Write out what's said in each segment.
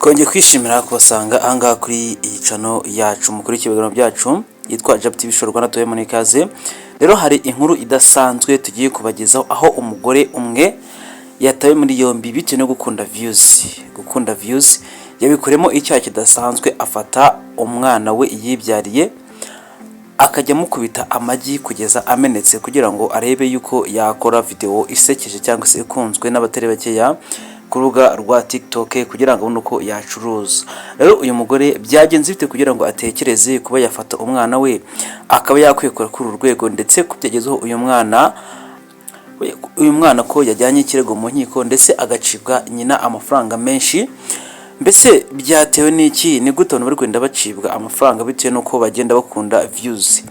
Twongeye kwishimira kubasanga ahangaha kuri iyi channel yacu mukuri ibiganiro byacu yitwa Jab TV Show Rwanda tuye muri kaze. Rero hari inkuru idasanzwe tugiye kubagezaho aho umugore umwe yatawe muri yombi bitewe no gukunda views yabikoremo icyaha kidasanzwe, afata umwana we yibyariye akajya mukubita amagi kugeza amenetse kugira ngo arebe yuko yakora video isekeje cyangwa se ikunzwe n'abatari bakeya ku rubuga rwa TikTok kugira ngo nuko yacuruza. Rero uyu mugore byagenze bite kugira ngo atekereze kuba yafata umwana we akaba yakwikora kuri urwego, ndetse kubyegezeho uyu mwana ko yajyanye ikirego mu nkiko ndetse agacibwa nyina amafaranga menshi. Mbese byatewe n'iki? Ni gute abantu bari kwenda bacibwa amafaranga bitewe nuko bagenda bakunda views?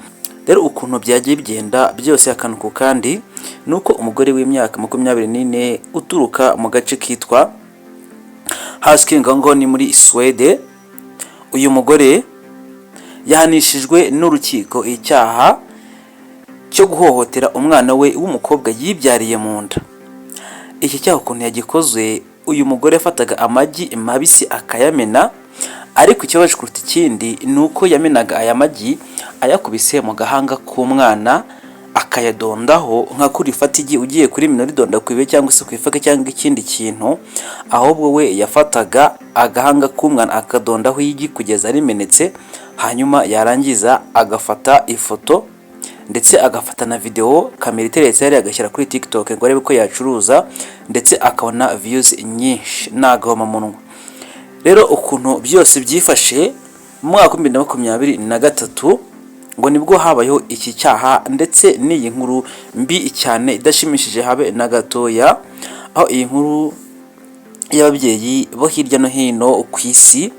Rero ukuntu byagiye bigenda byose akanuko kandi nuko umugore w'imyaka 24 uturuka mu gace kitwa Haskingango ni muri Sweden, uyu mugore yahanishijwe n'urukiko icyaha cyo guhohotera umwana we w'umukobwa yibyariye mu nda. Iki cyaha ukuntu yagikozwe, uyu mugore yafataga amagi mabisi akayamena, ariko ikibaje kuruta ikindi nuko yamenaga aya magi ayakubise mu gahanga k'umwana akayadondaho nka kuri fatigi ugiye kuri minori donda kwibe cyangwa se kwifaka cyangwa ikindi kintu, ahubwo we yafataga agahanga k'umwana akadondaho igi kugeza rimenetse, hanyuma yarangiza agafata ifoto ndetse agafata na video kamera iteretse yari agashyira kuri TikTok ngo arebe ko yacuruza ndetse akabona views nyinshi nagahoma munwa. Rero ukuntu byose byifashe mu mwaka wa 2023 ngo nibwo habayeho iki cyaha, ndetse n'iyi nkuru mbi cyane idashimishije habe na gatoya, aho iyi nkuru y'ababyeyi bo hirya no hino ku isi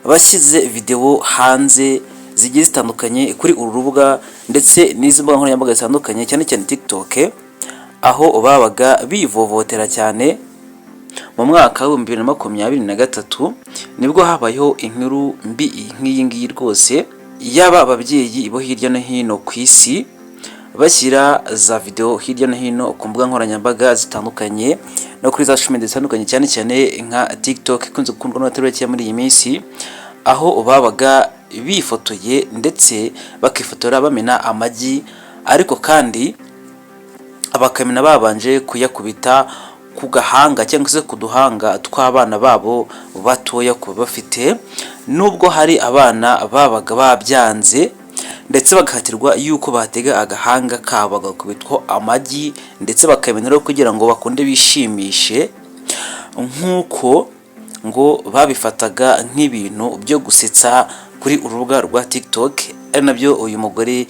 bashyize video hanze zigiye zitandukanye kuri uru rubuga ndetse n'izi mbuga nkoranyambaga zitandukanye cyane cyane TikTok, aho babaga bivovotera cyane. Mu mwaka wa 2023 nibwo habayeho inkuru mbi nk'iyi ngiyi rwose, yaba ababyeyi bo hirya no hino ku isi bashyira za video hirya no hino ku mbuga nkoranyambaga zitandukanye no kuri za social media zitandukanye cyane cyane nka TikTok ikunze gukundwa n'abatari bake muri iyi minsi, aho babaga bifotoye ndetse bakifotora bamena amagi, ariko kandi abakamena babanje kuyakubita ku gahanga cyangwa se ku duhanga tw'abana babo batoya kuba bafite, nubwo hari abana babaga babyanze ndetse bagahatirwa yuko batega agahanga kabo bagakubitwa amagi ndetse bakamenera kugira ngo bakunde bishimishe, nk'uko ngo babifataga nk'ibintu byo gusetsa kuri urubuga rwa TikTok. Ari nabyo uyu mugore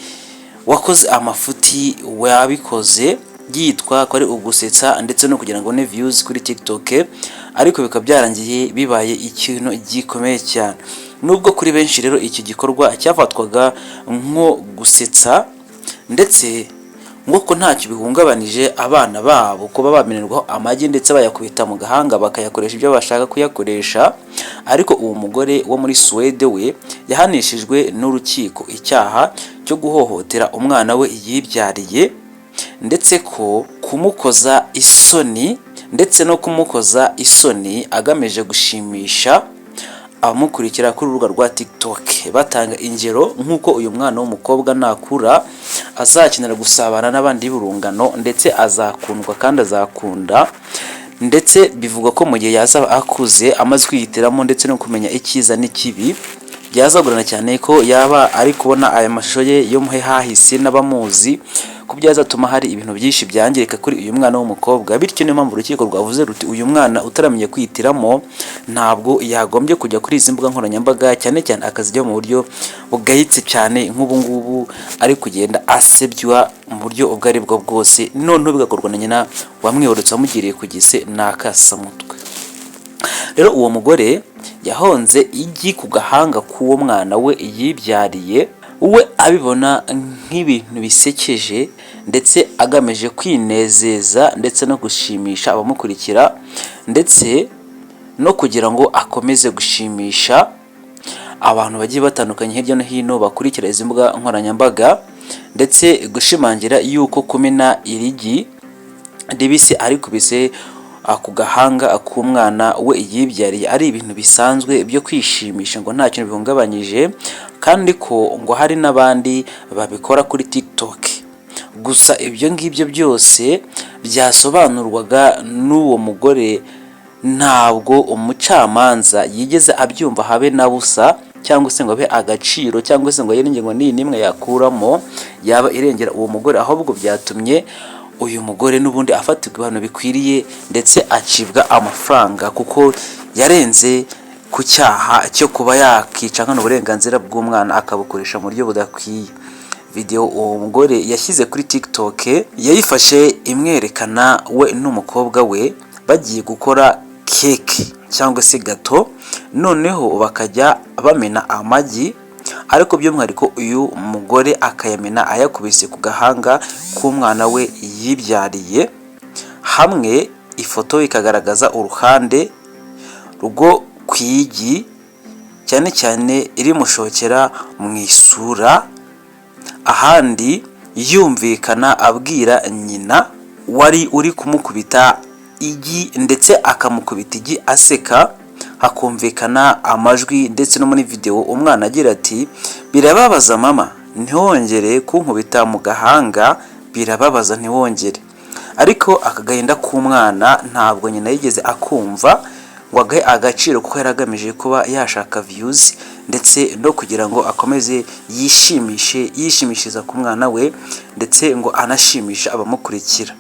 wakoze amafuti wabikoze yitwa ko ari ugusetsa ndetse no kugira ngo ne views kuri TikTok, ariko bikaba byarangiye bibaye ikintu gikomeye cyane. Nubwo kuri benshi rero iki gikorwa cyafatwaga nko gusetsa ndetse ngo ko ntacyo bihungabanije abana babo kuba bamenerwaho amagi ndetse bayakubita mu gahanga bakayakoresha ibyo bashaka kuyakoresha, ariko uwo mugore wo muri Sweden we yahanishijwe n'urukiko icyaha cyo guhohotera umwana we yibyariye ndetse ko kumukoza isoni ndetse no kumukoza isoni agamije gushimisha abamukurikira kuri urubuga rwa TikTok, batanga ingero nk'uko uyu mwana w'umukobwa nakura azakenera gusabana n'abandi burungano ndetse azakundwa kandi azakunda, ndetse bivugwa ko mu gihe yazaba akuze amaze kwihitiramo ndetse no kumenya icyiza n'ikibi, byazagorana cyane ko yaba ari kubona aya mashusho ye yo muhe hahise n'abamuzi ko byazatuma hari ibintu byinshi byangirika kuri uyu mwana w'umukobwa. Bityo niyo mpamvu urukiko rwavuze ruti uyu mwana utaramenye kwihitiramo ntabwo yagombye kujya kuri izi mbuga nkoranyambaga, cyane cyane akazijya mu buryo bugayitse cyane nk'ubu ngubu ari kugenda asebywa mu buryo ubwo ari bwo bwose, noneho bigakorwa na nyina wamwibarutse wamugiriye ku gise n'akasamutwe. Rero uwo mugore yahonze igi ku gahanga k'uwo mwana we yibyariye, we abibona nk'ibintu bisekeje ndetse agamije kwinezeza ndetse no gushimisha abamukurikira ndetse no kugira ngo akomeze gushimisha abantu bagiye batandukanye hirya no hino bakurikira izi mbuga nkoranyambaga, ndetse gushimangira yuko kumena irigi ribisi ari kubise ku gahanga k'umwana we yibyariye ari ibintu bisanzwe byo kwishimisha, ngo nta kintu bihungabanyije, kandi ko ngo hari n'abandi babikora kuri TikTok. Gusa ibyo ngibyo byose byasobanurwaga n'uwo mugore ntabwo umucamanza yigeze abyumva habe na busa, cyangwa se ngo abe agaciro, cyangwa se ngo yere ingingo n'iyi n'imwe yakuramo yaba irengera uwo mugore, ahubwo byatumye uyu mugore n'ubundi afatirwa ibihano bikwiriye ndetse acibwa amafaranga, kuko yarenze ku cyaha cyo kuba yakica nkana uburenganzira bw'umwana akabukoresha mu buryo budakwiye. Video uwo mugore yashyize kuri TikTok yayifashe imwerekana we n'umukobwa we bagiye gukora keke cyangwa se gato, noneho bakajya bamena amagi, ariko by'umwihariko uyu mugore akayamena ayakubise ku gahanga k'umwana we yibyariye. Hamwe ifoto ikagaragaza uruhande rwo kwigi cyane cyane irimushokera mu isura, ahandi yumvikana abwira nyina wari uri kumukubita igi, ndetse akamukubita igi aseka, hakumvikana amajwi ndetse no muri video umwana agira ati birababaza mama, ntiwongere kunkubita mu gahanga, birababaza ntiwongere. Ariko akagahinda k'umwana ntabwo nyina yigeze akumva ngo agahe agaciro, kuko yaragamije kuba yashaka views ndetse no kugira ngo akomeze yishimishiriza ku mwana we, ndetse ngo anashimisha abamukurikira.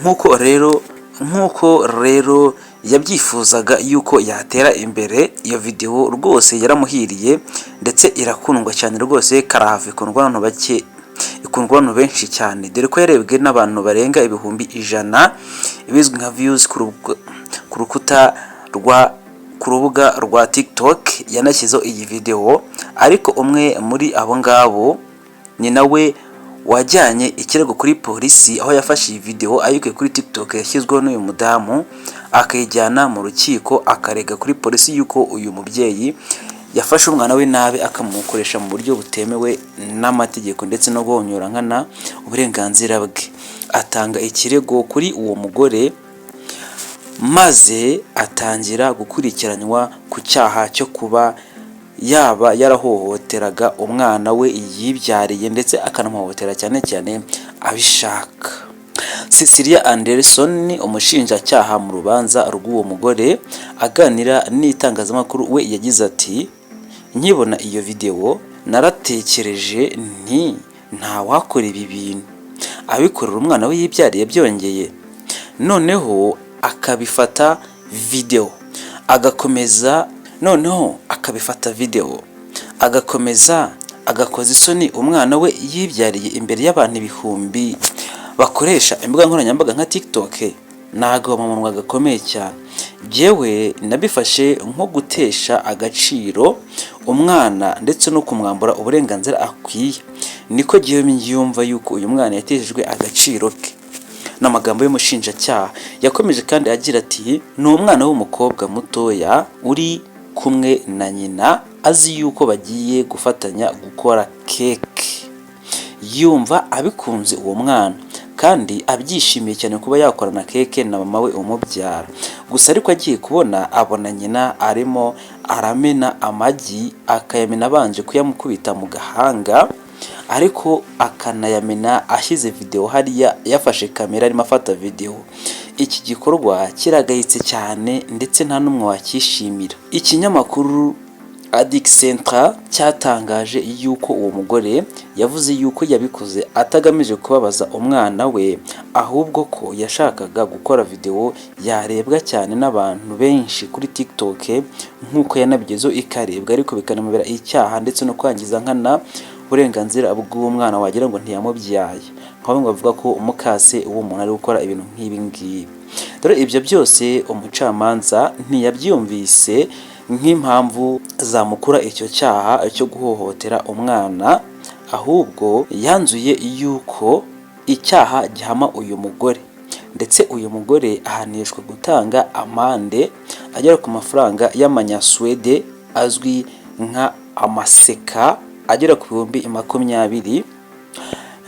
Nk'uko rero yabyifuzaga yuko yatera imbere, iyo video rwose yaramuhiriye ndetse irakundwa cyane rwose, karahava ikundwa n'abantu bake, ikundwa n'abantu benshi cyane, dore ko yarebwe n'abantu barenga ibihumbi 100, ibizwi nka views ku rubuga rwa TikTok. Yanashyizeho iyi video, ariko umwe muri abo ngabo ni nawe wajyanye ikirego kuri polisi, aho yafashe iyi video ayikuye kuri TikTok yashyizweho n'uyu mudamu, akayijyana mu rukiko akarega kuri polisi yuko uyu mubyeyi yafashe umwana we nabi akamukoresha mu buryo butemewe n'amategeko, ndetse no guhonyora nkana uburenganzira bwe. Atanga ikirego kuri uwo mugore, maze atangira gukurikiranwa ku cyaha cyo kuba yaba yarahohoteraga umwana we yibyariye, ndetse akanamuhohotera cyane cyane abishaka. Cecilia Anderson, umushinjacyaha mu rubanza rw'uwo mugore, aganira n'itangazamakuru, we yagize ati nkibona iyo video naratekereje nti nta wakora ibi bintu abikorera umwana we yibyariye byongeye, noneho akabifata video agakomeza agakoza isoni umwana we yibyariye imbere y'abantu ibihumbi bakoresha imbuga nkoranyambaga nka TikTok. Ntago bamunwa gakomeye cyane. Jewe nabifashe nko gutesha agaciro umwana ndetse no kumwambura uburenganzira akwiye, niko gihe yumva yuko uyu mwana yateshejwe agaciro ke. N'amagambo y'umushinjacyaha yakomeje kandi agira ati ni umwana w'umukobwa mutoya uri kumwe na nyina, azi yuko bagiye gufatanya gukora keke, yumva abikunze uwo mwana kandi abyishimiye cyane kuba yakorana keke na mama we umubyara. Gusa ariko agiye kubona abona nyina arimo aramena amagi, akayamena abanje kuyamukubita mu gahanga, ariko akanayamena ashyize video hariya, yafashe kamera arimo afata video. Iki gikorwa kiragayitse cyane ndetse nta n'umwe wakishimira. Ikinyamakuru Addict Central cyatangaje yuko uwo mugore yavuze yuko yabikoze atagamije kubabaza umwana we, ahubwo ko yashakaga gukora video yarebwa cyane n'abantu benshi kuri TikTok, nk'uko yanabigezeho ikarebwa, ariko bikanamubera icyaha ndetse no kwangiza nkana uburenganzira bw'umwana wagira ngo ntiyamubyaye, nk'aho ngo bavuga ko umukase uwo muntu ari gukora ibintu nk'ibi ngibi. Dore ibyo byose umucamanza ntiyabyumvise nk'impamvu zamukura icyo cyaha cyo guhohotera umwana, ahubwo yanzuye yuko icyaha gihama uyu mugore, ndetse uyu mugore ahanishwa gutanga amande agera ku mafaranga y'amanyaswede azwi nka amaseka agera ku 20,000,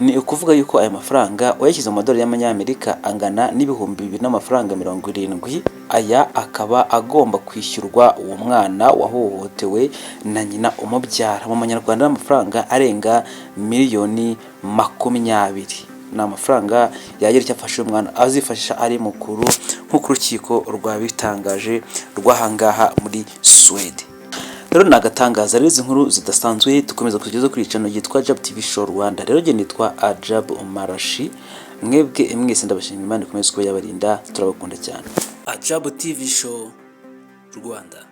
ni ukuvuga yuko aya mafaranga uyashyize mu madolari y'amanyamerika angana n'ibihumbi 2 n'amafaranga 70. Aya akaba agomba kwishyurwa uwo mwana wahohotewe na nyina umubyara mu manyarwanda n'amafaranga arenga miliyoni 20. Ni amafaranga yagira icyo afasha umwana azifashisha ari mukuru nk'uko urukiko rwabitangaje rwahangaha muri Sweden. Rero nagatangaza rero izi nkuru zidasanzwe dukomeza kugeza kuri channel yitwa Ajab TV Show Rwanda. Rero je nitwa Ajab Marashi, mwebwe mwese ndabashimira, Imana ikomeze kuba yabarinda, turabakunda cyane. Ajab TV Show Rwanda.